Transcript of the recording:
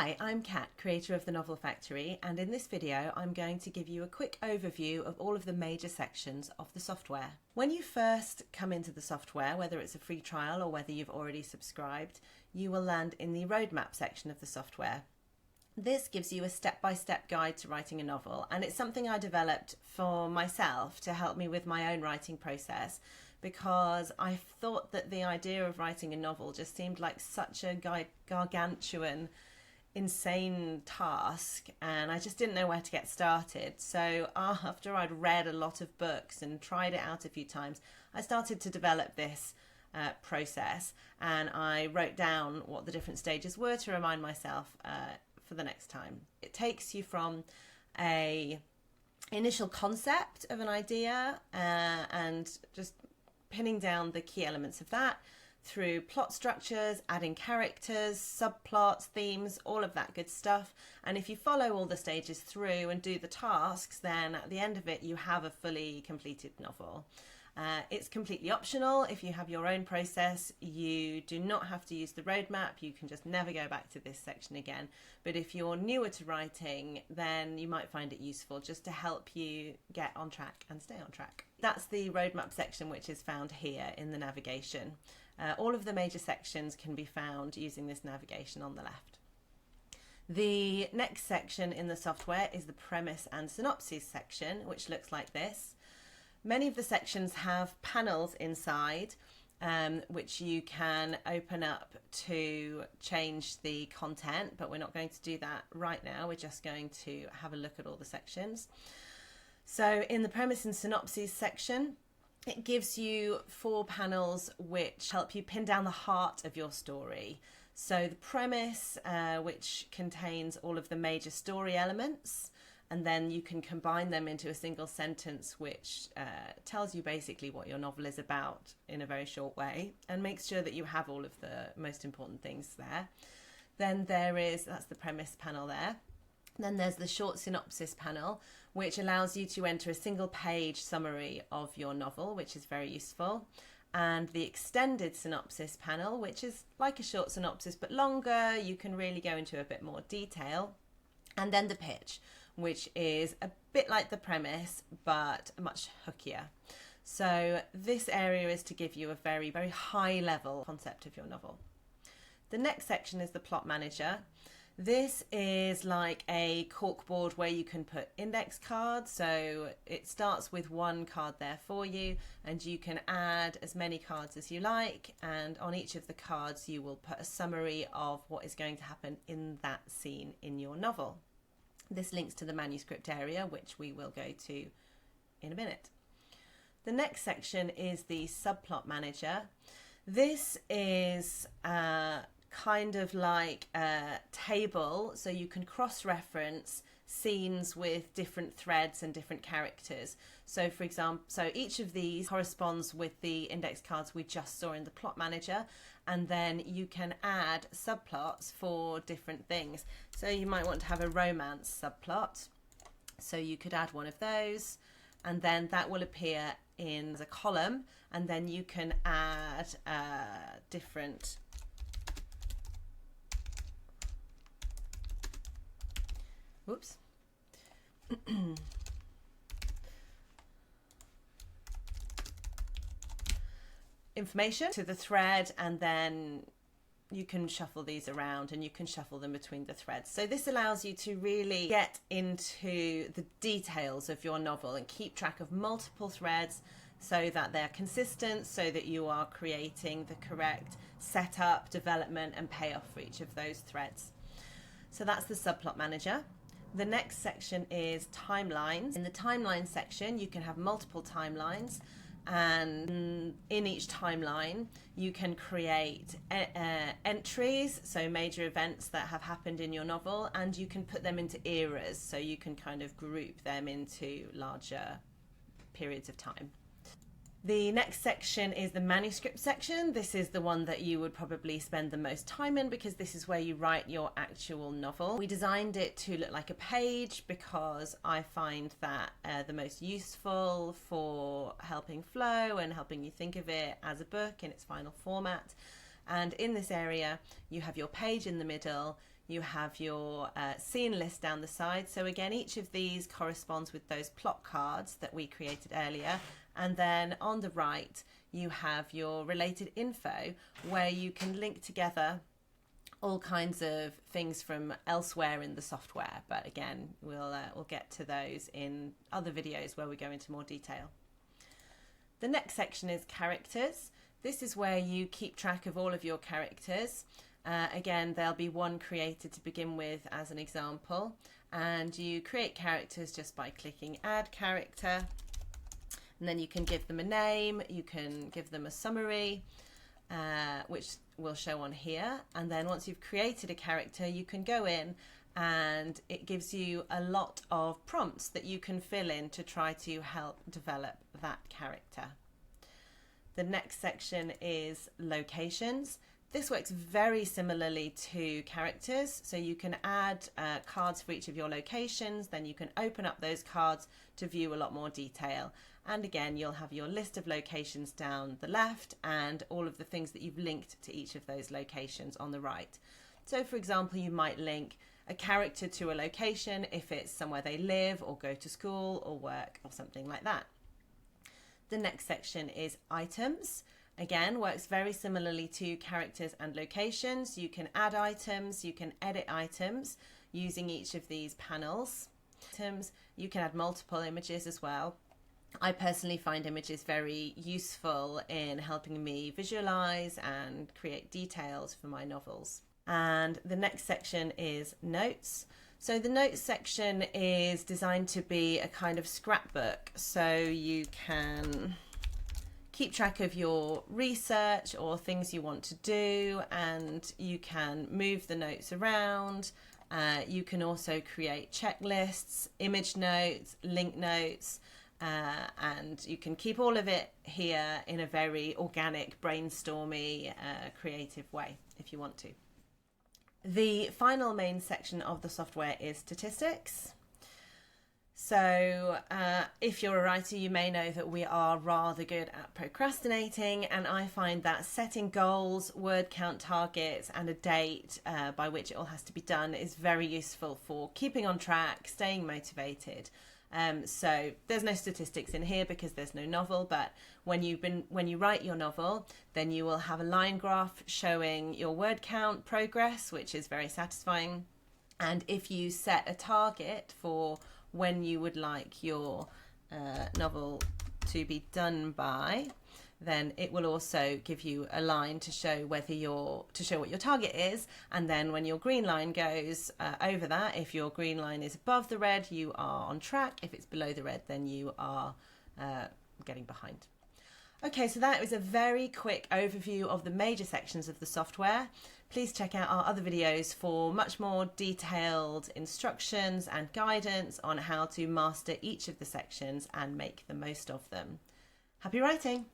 Hi, I'm Kat, creator of The Novel Factory, and in this video I'm going to give you a quick overview of all of the major sections of the software. When you first come into the software, whether it's a free trial or whether you've already subscribed, you will land in the roadmap section of the software. This gives you a step-by-step guide to writing a novel, and it's something I developed for myself to help me with my own writing process, because I thought that the idea of writing a novel just seemed like such a gargantuan, insane task, and I just didn't know where to get started. So after I'd read a lot of books and tried it out a few times, I started to develop this process, and I wrote down what the different stages were to remind myself for the next time. It takes you from a initial concept of an idea and just pinning down the key elements of that, through plot structures, adding characters, subplots, themes, all of that good stuff. And if you follow all the stages through and do the tasks, then at the end of it you have a fully completed novel. It's completely optional. If you have your own process, you do not have to use the roadmap. You can just never go back to this section again. But if you're newer to writing, then you might find it useful just to help you get on track and stay on track. That's the roadmap section, which is found here in the navigation. All of the major sections can be found using this navigation on the left. The next section in the software is the premise and synopses section, which looks like this. Many of the sections have panels inside, which you can open up to change the content, but we're not going to do that right now. We're just going to have a look at all the sections. So in the premise and synopses section, it gives you 4 panels which help you pin down the heart of your story. So the premise, which contains all of the major story elements, and then you can combine them into a single sentence which tells you basically what your novel is about in a very short way and makes sure that you have all of the most important things there. Then that's the premise panel there. Then there's the short synopsis panel, which allows you to enter a single page summary of your novel, which is very useful. And the extended synopsis panel, which is like a short synopsis but longer. You can really go into a bit more detail. And then the pitch, which is a bit like the premise but much hookier. So this area is to give you a very, very high level concept of your novel. The next section is the plot manager. This is like a corkboard where you can put index cards. So it starts with 1 card there for you, and you can add as many cards as you like, and on each of the cards you will put a summary of what is going to happen in that scene in your novel. This links to the manuscript area, which we will go to in a minute. The next section is the subplot manager. This is kind of like a table, so you can cross-reference scenes with different threads and different characters. So for example, each of these corresponds with the index cards we just saw in the plot manager, and then you can add subplots for different things. So you might want to have a romance subplot, so you could add one of those, and then that will appear in the column, and then you can add different information to the thread, and then you can shuffle these around and you can shuffle them between the threads. So this allows you to really get into the details of your novel and keep track of multiple threads so that they're consistent, so that you are creating the correct setup, development and payoff for each of those threads. So that's the subplot manager. The next section is timelines. In the timeline section, you can have multiple timelines, and in each timeline you can create entries, so major events that have happened in your novel, and you can put them into eras, so you can kind of group them into larger periods of time. The next section is the manuscript section. This is the one that you would probably spend the most time in, because this is where you write your actual novel. We designed it to look like a page because I find that the most useful for helping flow and helping you think of it as a book in its final format. And in this area, you have your page in the middle, you have your scene list down the side. So again, each of these corresponds with those plot cards that we created earlier. And then on the right, you have your related info, where you can link together all kinds of things from elsewhere in the software. But again, we'll get to those in other videos where we go into more detail. The next section is characters. This is where you keep track of all of your characters. Again, there'll be one created to begin with as an example, and you create characters just by clicking add character, and then you can give them a name, you can give them a summary, which will show on here. And then once you've created a character, you can go in and it gives you a lot of prompts that you can fill in to try to help develop that character. The next section is locations. This works very similarly to characters, so you can add cards for each of your locations, then you can open up those cards to view a lot more detail. And again, you'll have your list of locations down the left and all of the things that you've linked to each of those locations on the right. So for example, you might link a character to a location if it's somewhere they live or go to school or work or something like that. The next section is items. Again, works very similarly to characters and locations. You can add items, you can edit items using each of these panels. You can add multiple images as well. I personally find images very useful in helping me visualize and create details for my novels. And the next section is notes. So the notes section is designed to be a kind of scrapbook, so you can keep track of your research or things you want to do, and you can move the notes around. You can also create checklists, image notes, link notes, and you can keep all of it here in a very organic, brainstormy, creative way if you want to. The final main section of the software is statistics. So if you're a writer, you may know that we are rather good at procrastinating, and I find that setting goals, word count targets, and a date by which it all has to be done is very useful for keeping on track, staying motivated. So there's no statistics in here because there's no novel, but when you write your novel, then you will have a line graph showing your word count progress, which is very satisfying. And if you set a target for when you would like your novel to be done by, then it will also give you a line to show what your target is. And then when your green line goes over that, if your green line is above the red, you are on track. If it's below the red, then you are getting behind. Okay, so that was a very quick overview of the major sections of the software. Please check out our other videos for much more detailed instructions and guidance on how to master each of the sections and make the most of them. Happy writing!